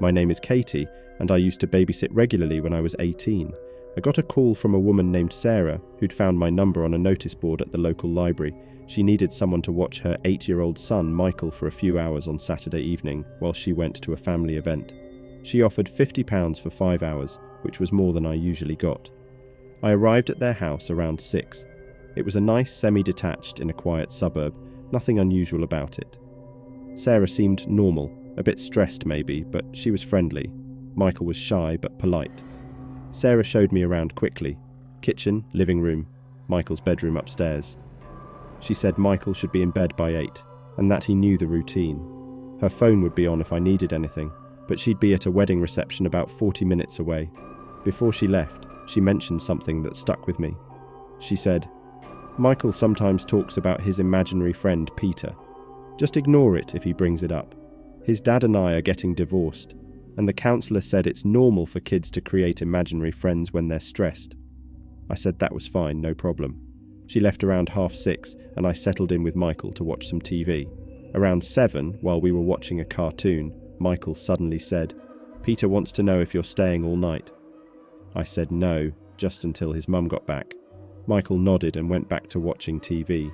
My name is Katie, and I used to babysit regularly when I was 18. I got a call from a woman named Sarah who'd found my number on a notice board at the local library. She needed someone to watch her 8-year-old son, Michael, for a few hours on Saturday evening while she went to a family event. She offered £50 for 5 hours, which was more than I usually got. I arrived at their house around 6. It was a nice semi-detached in a quiet suburb, nothing unusual about it. Sarah seemed normal, a bit stressed maybe, but she was friendly. Michael was shy but polite. Sarah showed me around quickly. Kitchen, living room, Michael's bedroom upstairs. She said Michael should be in bed by 8, and that he knew the routine. Her phone would be on if I needed anything, but she'd be at a wedding reception about 40 minutes away. Before she left, she mentioned something that stuck with me. She said, "Michael sometimes talks about his imaginary friend Peter. Just ignore it if he brings it up. His dad and I are getting divorced, and the counsellor said it's normal for kids to create imaginary friends when they're stressed." I said that was fine, no problem. She left around 6:30, and I settled in with Michael to watch some TV. Around 7, while we were watching a cartoon, Michael suddenly said, "Peter wants to know if you're staying all night." I said no, just until his mum got back. Michael nodded and went back to watching TV.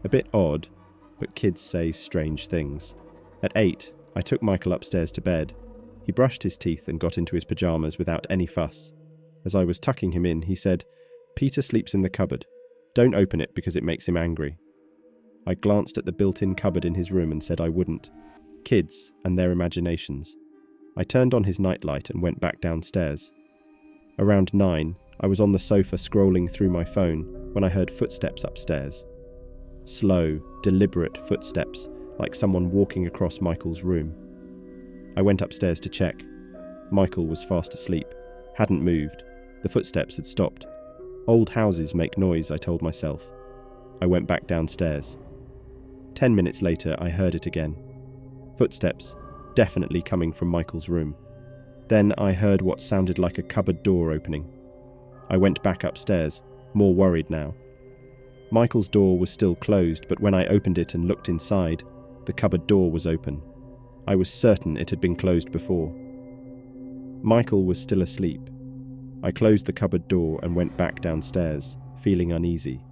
A bit odd, but kids say strange things. At 8, I took Michael upstairs to bed. He brushed his teeth and got into his pyjamas without any fuss. As I was tucking him in, he said, "Peter sleeps in the cupboard. Don't open it because it makes him angry." I glanced at the built-in cupboard in his room and said I wouldn't. Kids and their imaginations. I turned on his nightlight and went back downstairs. Around 9, I was on the sofa scrolling through my phone when I heard footsteps upstairs. Slow, deliberate footsteps, like someone walking across Michael's room. I went upstairs to check. Michael was fast asleep, hadn't moved. The footsteps had stopped. Old houses make noise, I told myself. I went back downstairs. 10 minutes later, I heard it again. Footsteps, definitely coming from Michael's room. Then I heard what sounded like a cupboard door opening. I went back upstairs, more worried now. Michael's door was still closed, but when I opened it and looked inside, the cupboard door was open. I was certain it had been closed before. Michael was still asleep. I closed the cupboard door and went back downstairs, feeling uneasy.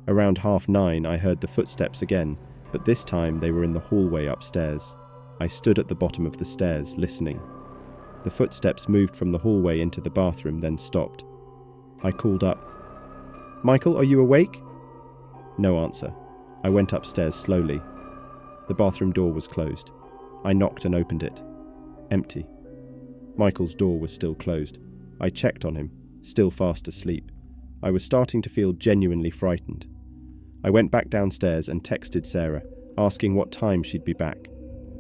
Around 9:30, I heard the footsteps again, but this time they were in the hallway upstairs. I stood at the bottom of the stairs, listening. The footsteps moved from the hallway into the bathroom, then stopped. I called up, "Michael, are you awake?" No answer. I went upstairs slowly. The bathroom door was closed. I knocked and opened it. Empty. Michael's door was still closed. I checked on him, still fast asleep. I was starting to feel genuinely frightened. I went back downstairs and texted Sarah, asking what time she'd be back.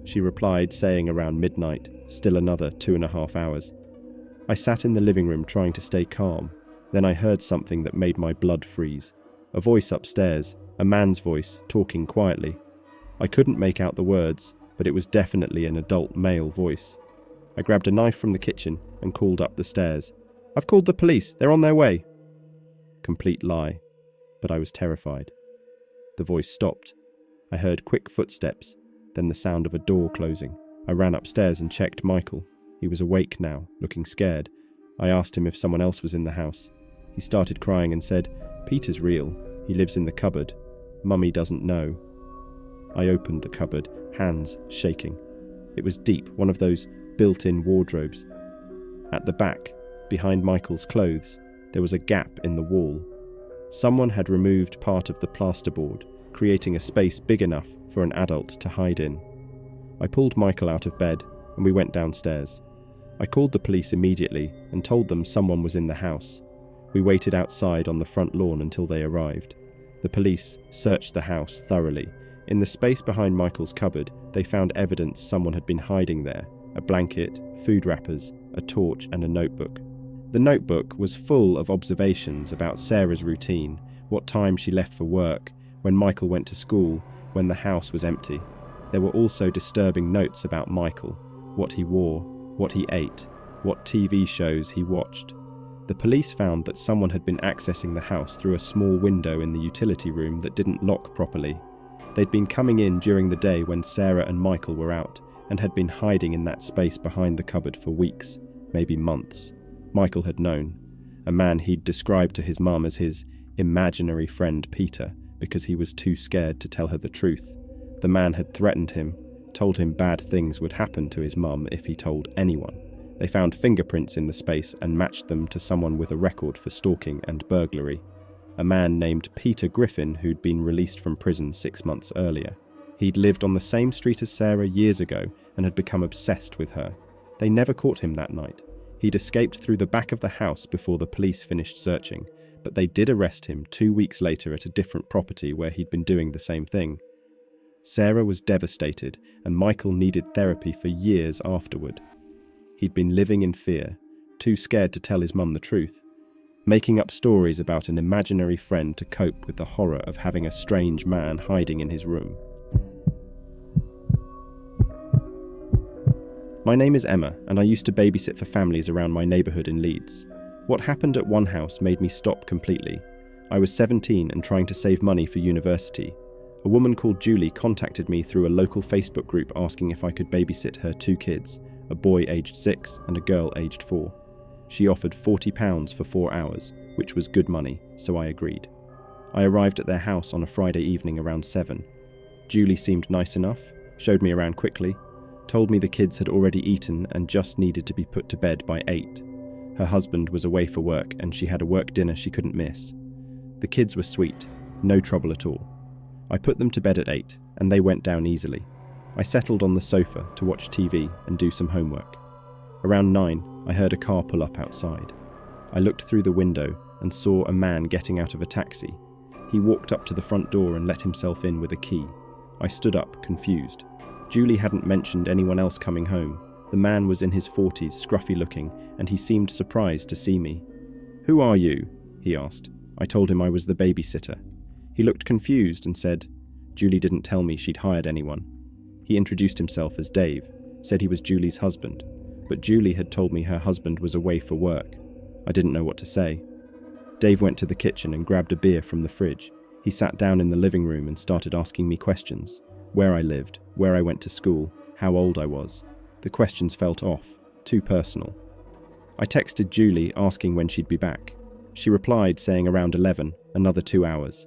She replied, saying around midnight, still another 2.5 hours. I sat in the living room trying to stay calm. Then I heard something that made my blood freeze. A voice upstairs, a man's voice, talking quietly. I couldn't make out the words, but it was definitely an adult male voice. I grabbed a knife from the kitchen and called up the stairs. "I've called the police, they're on their way." Complete lie, but I was terrified. The voice stopped. I heard quick footsteps, then the sound of a door closing. I ran upstairs and checked Michael. He was awake now, looking scared. I asked him if someone else was in the house. He started crying and said, "Peter's real. He lives in the cupboard. Mummy doesn't know." I opened the cupboard, hands shaking. It was deep, one of those built-in wardrobes. At the back, behind Michael's clothes, there was a gap in the wall. Someone had removed part of the plasterboard, creating a space big enough for an adult to hide in. I pulled Michael out of bed and we went downstairs. I called the police immediately and told them someone was in the house. We waited outside on the front lawn until they arrived. The police searched the house thoroughly. In the space behind Michael's cupboard, they found evidence someone had been hiding there: a blanket, food wrappers, a torch and a notebook. The notebook was full of observations about Sarah's routine, what time she left for work, when Michael went to school, when the house was empty. There were also disturbing notes about Michael, what he wore, what he ate, what TV shows he watched. The police found that someone had been accessing the house through a small window in the utility room that didn't lock properly. They'd been coming in during the day when Sarah and Michael were out, and had been hiding in that space behind the cupboard for weeks, maybe months. Michael had known. A man he'd described to his mum as his imaginary friend Peter because he was too scared to tell her the truth. The man had threatened him, told him bad things would happen to his mum if he told anyone. They found fingerprints in the space and matched them to someone with a record for stalking and burglary. A man named Peter Griffin who'd been released from prison 6 months earlier. He'd lived on the same street as Sarah years ago and had become obsessed with her. They never caught him that night. He'd escaped through the back of the house before the police finished searching, but they did arrest him 2 weeks later at a different property where he'd been doing the same thing. Sarah was devastated, and Michael needed therapy for years afterward. He'd been living in fear, too scared to tell his mum the truth, making up stories about an imaginary friend to cope with the horror of having a strange man hiding in his room. My name is Emma, and I used to babysit for families around my neighbourhood in Leeds. What happened at one house made me stop completely. I was 17 and trying to save money for university. A woman called Julie contacted me through a local Facebook group asking if I could babysit her 2 kids, a boy aged 6 and a girl aged 4. She offered £40 for 4 hours, which was good money, so I agreed. I arrived at their house on a Friday evening around 7. Julie seemed nice enough, showed me around quickly, told me the kids had already eaten and just needed to be put to bed by 8. Her husband was away for work and she had a work dinner she couldn't miss. The kids were sweet, no trouble at all. I put them to bed at 8 and they went down easily. I settled on the sofa to watch TV and do some homework. Around 9, I heard a car pull up outside. I looked through the window and saw a man getting out of a taxi. He walked up to the front door and let himself in with a key. I stood up, confused. Julie hadn't mentioned anyone else coming home. The man was in his 40s, scruffy looking, and he seemed surprised to see me. "Who are you?" he asked. I told him I was the babysitter. He looked confused and said, Julie didn't tell me she'd hired anyone. He introduced himself as Dave, said he was Julie's husband, but Julie had told me her husband was away for work. I didn't know what to say. Dave went to the kitchen and grabbed a beer from the fridge. He sat down in the living room and started asking me questions. Where I lived, where I went to school, how old I was. The questions felt off, too personal. I texted Julie asking when she'd be back. She replied saying around 11, another 2 hours.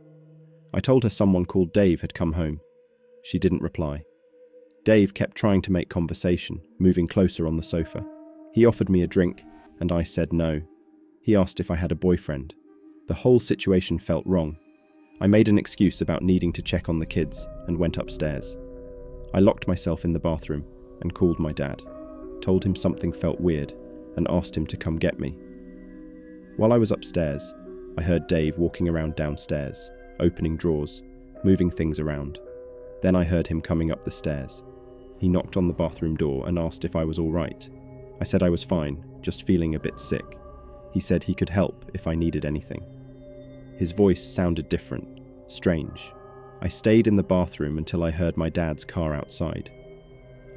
I told her someone called Dave had come home. She didn't reply. Dave kept trying to make conversation, moving closer on the sofa. He offered me a drink, and I said no. He asked if I had a boyfriend. The whole situation felt wrong. I made an excuse about needing to check on the kids and went upstairs. I locked myself in the bathroom and called my dad, told him something felt weird, and asked him to come get me. While I was upstairs, I heard Dave walking around downstairs, opening drawers, moving things around. Then I heard him coming up the stairs. He knocked on the bathroom door and asked if I was all right. I said I was fine, just feeling a bit sick. He said he could help if I needed anything. His voice sounded different, strange. I stayed in the bathroom until I heard my dad's car outside.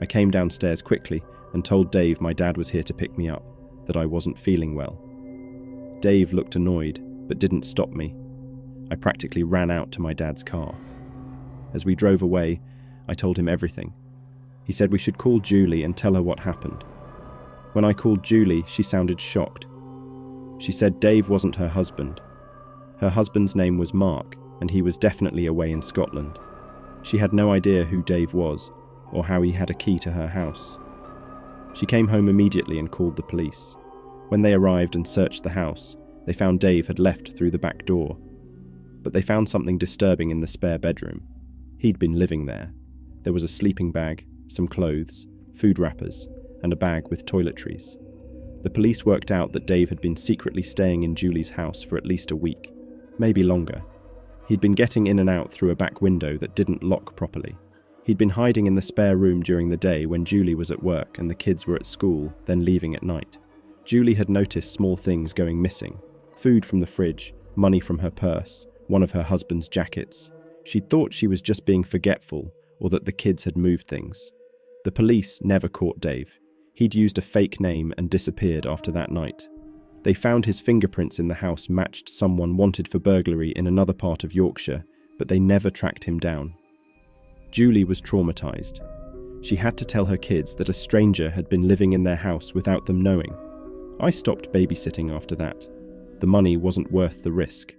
I came downstairs quickly and told Dave my dad was here to pick me up, that I wasn't feeling well. Dave looked annoyed, but didn't stop me. I practically ran out to my dad's car. As we drove away, I told him everything. He said we should call Julie and tell her what happened. When I called Julie, she sounded shocked. She said Dave wasn't her husband. Her husband's name was Mark, and he was definitely away in Scotland. She had no idea who Dave was, or how he had a key to her house. She came home immediately and called the police. When they arrived and searched the house, they found Dave had left through the back door. But they found something disturbing in the spare bedroom. He'd been living there. There was a sleeping bag, some clothes, food wrappers, and a bag with toiletries. The police worked out that Dave had been secretly staying in Julie's house for at least a week, maybe longer. He'd been getting in and out through a back window that didn't lock properly. He'd been hiding in the spare room during the day when Julie was at work and the kids were at school, then leaving at night. Julie had noticed small things going missing. Food from the fridge, money from her purse, one of her husband's jackets. She'd thought she was just being forgetful or that the kids had moved things. The police never caught Dave. He'd used a fake name and disappeared after that night. They found his fingerprints in the house matched someone wanted for burglary in another part of Yorkshire, but they never tracked him down. Julie was traumatized. She had to tell her kids that a stranger had been living in their house without them knowing. I stopped babysitting after that. The money wasn't worth the risk.